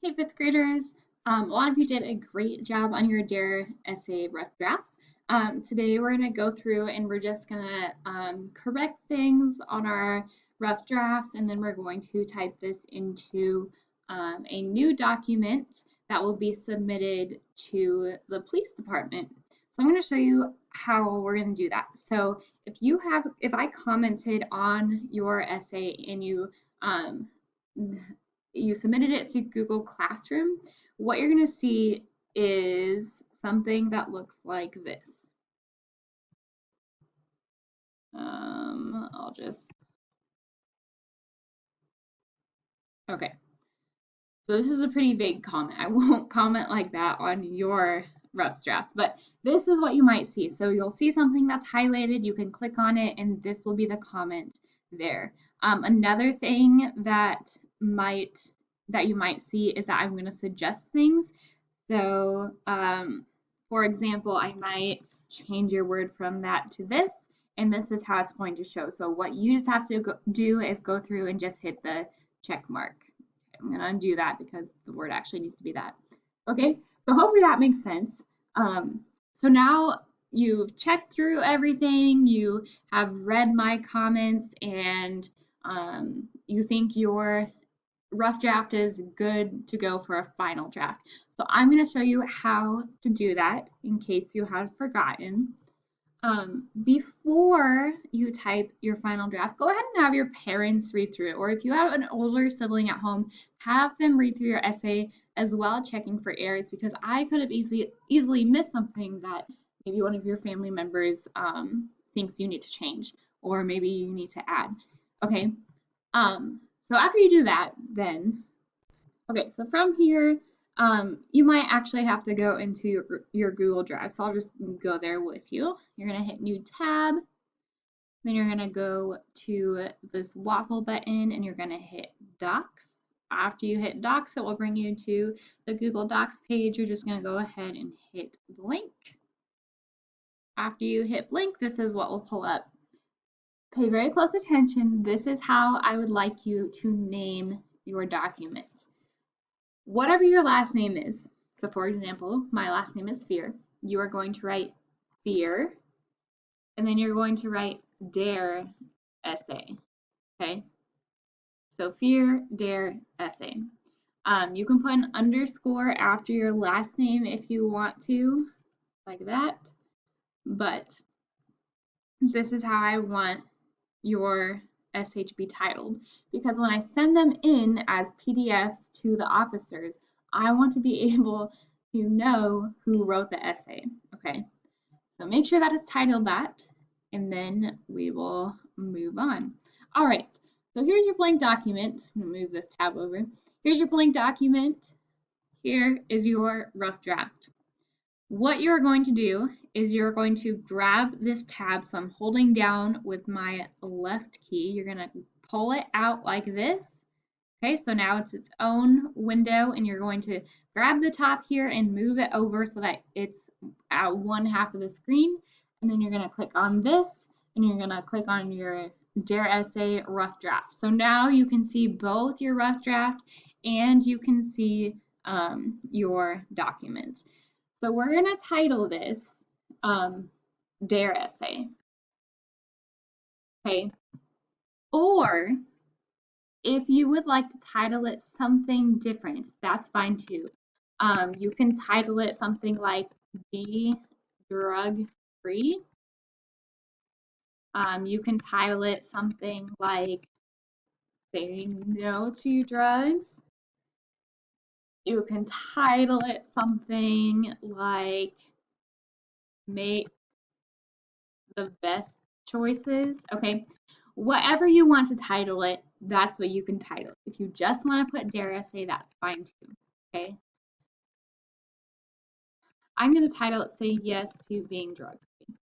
Hey, fifth graders. A lot of you did a great job on your DARE essay rough drafts. Today we're going to go through and we're just going to correct things on our rough drafts, and then we're going to type this into a new document that will be submitted to the police department. So I'm going to show you how we're going to do that. So if I commented on your essay and um, you submitted it to Google Classroom, what you're going to see is something that looks like this. I'll just, okay. So this is a pretty vague comment. I won't comment like that on your rough drafts, but this is what you might see. So you'll see something that's highlighted, you can click on it, and this will be the comment there. Another thing that you might see is that I'm going to suggest things. So, for example, I might change your word from that to this, and this is how it's going to show. So what you just have to do is go through and just hit the check mark. I'm going to undo that because the word actually needs to be that. Okay, so hopefully that makes sense. So now you've checked through everything, you have read my comments, and you think your rough draft is good to go for a final draft. So I'm going to show you how to do that in case you have forgotten. Before you type your final draft, go ahead and have your parents read through it. Or if you have an older sibling at home, have them read through your essay as well, checking for errors, because I could have easily missed something that maybe one of your family members thinks you need to change, or maybe you need to add. Okay, so after you do that, then, okay, so from here, you might actually have to go into your Google Drive. So I'll just go there with you. You're gonna hit New Tab, then you're gonna go to this waffle button and you're gonna hit Docs. After you hit Docs, it will bring you to the Google Docs page. You're just gonna go ahead and hit Blank. After you hit Blank, this is what will pull up. Pay very close attention. This is how I would like you to name your document. Whatever your last name is. So for example, my last name is Fear. You are going to write Fear, and then you're going to write Dare essay. Okay? So Fear, Dare, essay. You can put an underscore after your last name if you want to, like that. But this is how I want your essay to be titled, because when I send them in as PDFs to the officers, I want to be able to know who wrote the essay. Okay, so make sure that is titled that, and then we will move on. All right, so here's your blank document. I'm gonna move this tab over. Here's your blank document. Here is your rough draft. What you're going to do is you're going to grab this tab. So I'm holding down with my left key. You're going to pull it out like this. Okay, so now it's its own window, and you're going to grab the top here and move it over so that it's at one half of the screen. And then you're going to click on this, and you're going to click on your DARE essay rough draft. So now you can see both your rough draft and you can see your document. So we're going to title this DARE essay. Okay. Or if you would like to title it something different, that's fine too. You can title it something like Be Drug Free. You can title it something like Say No to Drugs. You can title it something like Make the Best Choices. Okay, whatever you want to title it, that's what you can title it. If you just want to put DARE essay, that's fine too. Okay, I'm going to title it Say Yes to Being Drug Free.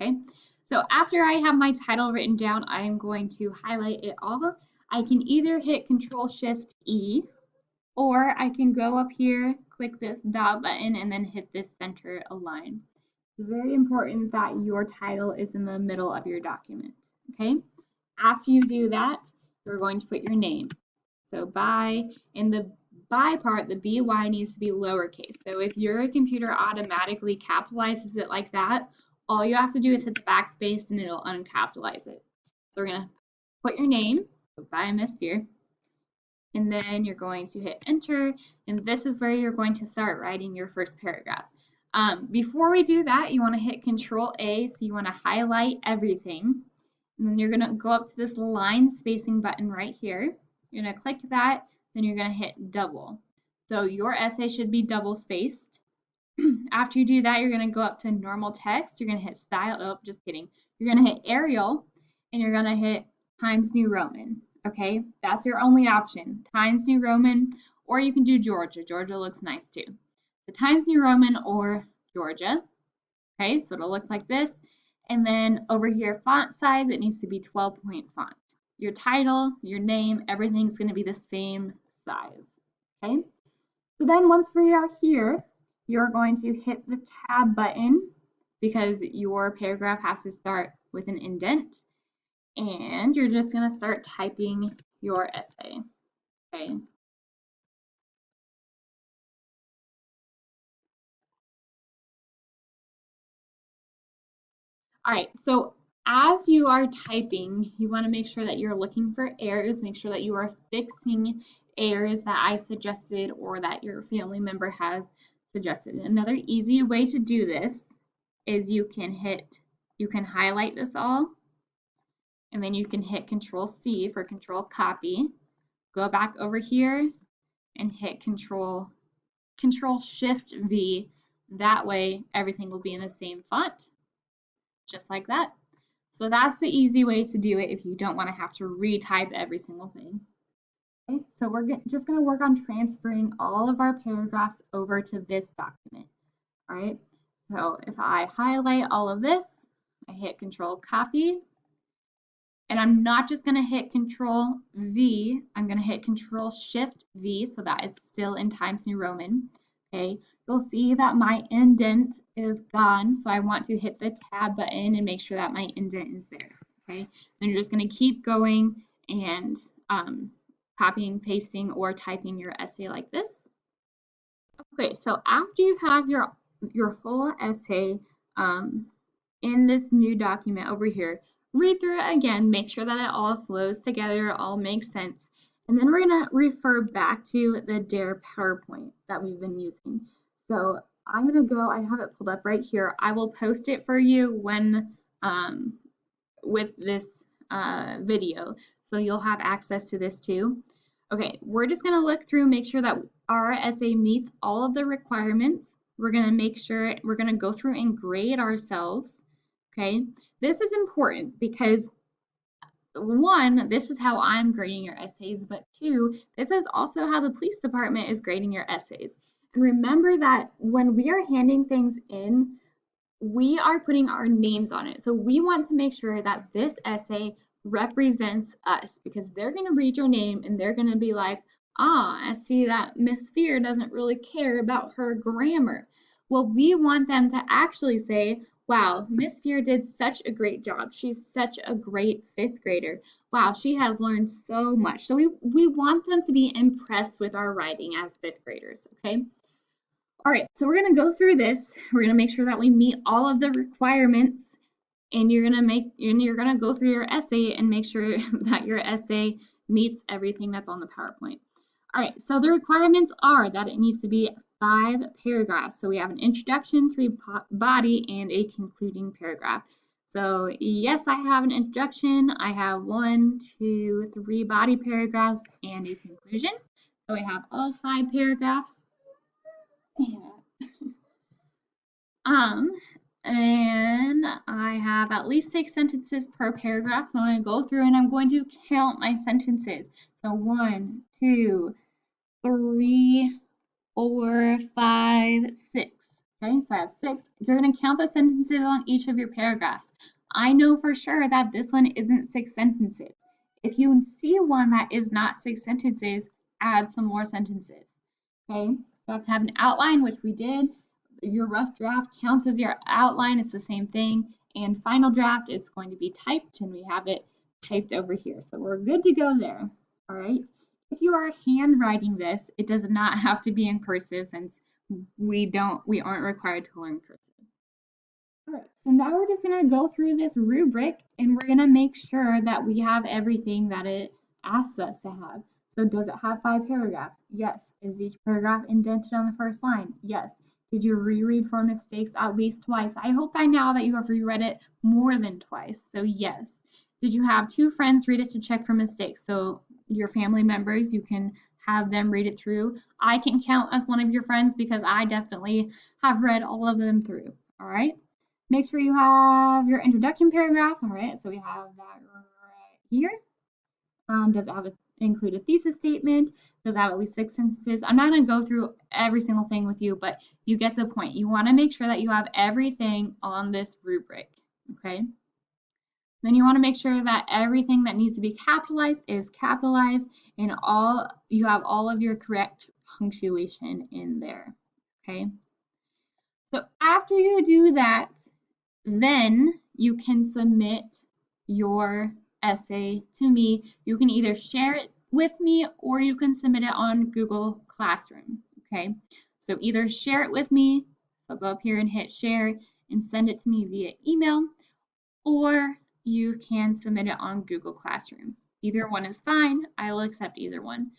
Okay, so after I have my title written down, I am going to highlight it all. I can either hit Control Shift E, or I can go up here, click this dot button, and then hit this center align. It's very important that your title is in the middle of your document. Okay, after you do that, you're going to put your name. So by, in the by part, the BY needs to be lowercase. So if your computer automatically capitalizes it like that, all you have to do is hit the backspace and it'll uncapitalize it. So we're gonna put your name, so by Miss Fear, and then you're going to hit enter, and this is where you're going to start writing your first paragraph. Before we do that, you want to hit Control A, so you want to highlight everything, and then you're going to go up to this line spacing button right here. You're going to click that, then you're going to hit double. So your essay should be double spaced. After you do that, you're going to go up to normal text. You're going to hit style. Oh, just kidding. You're going to hit Arial, and you're going to hit Times New Roman. Okay, that's your only option. Times New Roman, or you can do Georgia. Georgia looks nice too. So Times New Roman or Georgia. Okay, so it'll look like this. And then over here, font size, it needs to be 12-point font. Your title, your name, everything's going to be the same size. Okay, so then once we are here, you're going to hit the tab button because your paragraph has to start with an indent. And you're just going to start typing your essay. Okay. All right, so as you are typing, you want to make sure that you're looking for errors, make sure that you are fixing errors that I suggested or that your family member has suggested. Another easy way to do this is you can highlight this all, and then you can hit Control C for Control Copy. Go back over here and hit Control Shift V. That way everything will be in the same font, just like that. So that's the easy way to do it if you don't want to have to retype every single thing. Okay, so we're just going to work on transferring all of our paragraphs over to this document. All right, so if I highlight all of this, I hit Control Copy, and I'm not just going to hit Control V, I'm going to hit Control Shift V so that it's still in Times New Roman. Okay, you'll see that my indent is gone, so I want to hit the tab button and make sure that my indent is there. Okay, then you're just going to keep going and copying, pasting, or typing your essay like this. Okay, so after you have your whole essay in this new document over here, read through it again, make sure that it all flows together, it all makes sense, and then we're going to refer back to the Dare PowerPoint that we've been using. So I'm going to go, I have it pulled up right here. I will post it for you when with this video, so you'll have access to this too. Okay, we're just going to look through, make sure that our essay meets all of the requirements. We're going to make sure, we're going to go through and grade ourselves. Okay, this is important because one, this is how I'm grading your essays, but two, this is also how the police department is grading your essays. And remember that when we are handing things in, we are putting our names on it. So we want to make sure that this essay represents us because they're going to read your name and they're going to be like, ah, I see that Miss Fear doesn't really care about her grammar. Well, we want them to actually say, wow, Miss Fear did such a great job. She's such a great fifth grader. Wow, she has learned so much. So we want them to be impressed with our writing as fifth graders, okay? All right, so we're going to go through this. We're going to make sure that we meet all of the requirements, and you're going to go through your essay and make sure that your essay meets everything that's on the PowerPoint. All right, so the requirements are that it needs to be 5 paragraphs. So we have an introduction, 3 body, and a concluding paragraph. So yes, I have an introduction. I have 1, 2, 3 body paragraphs and a conclusion. So I have all 5 paragraphs. And I have at least 6 sentences per paragraph. So I'm going to go through and I'm going to count my sentences. So 1, 2, 3, 4, 5, 6. Okay, so I have 6. You're going to count the sentences on each of your paragraphs. I know for sure that this one isn't 6 sentences. If you see one that is not 6 sentences, add some more sentences. Okay, you have to have an outline, which we did. Your rough draft counts as your outline. It's the same thing. And final draft, it's going to be typed, and we have it typed over here. So we're good to go there. All right. If you are handwriting this, it does not have to be in cursive since we aren't required to learn cursive. All right, so now we're just gonna go through this rubric and we're gonna make sure that we have everything that it asks us to have. So does it have 5 paragraphs? Yes. Is each paragraph indented on the first line? Yes. Did you reread for mistakes at least twice? I hope by now that you have reread it more than twice, so yes. Did you have 2 friends read it to check for mistakes? So your family members, you can have them read it through. I can count as one of your friends because I definitely have read all of them through, all right? Make sure you have your introduction paragraph. All right, so we have that right here. Does it have include a thesis statement? Does it have at least 6 sentences? I'm not going to go through every single thing with you, but you get the point. You want to make sure that you have everything on this rubric, okay? Then you want to make sure that everything that needs to be capitalized is capitalized and you have all of your correct punctuation in there, okay? So after you do that, then you can submit your essay to me. You can either share it with me or you can submit it on Google Classroom. Okay, so either share it with me, so go up here and hit share and send it to me via email, or you can submit it on Google Classroom. Either one is fine. I will accept either one.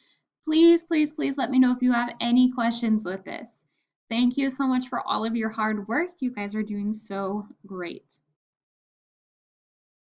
Please, please, please let me know if you have any questions with this. Thank you so much for all of your hard work. You guys are doing so great.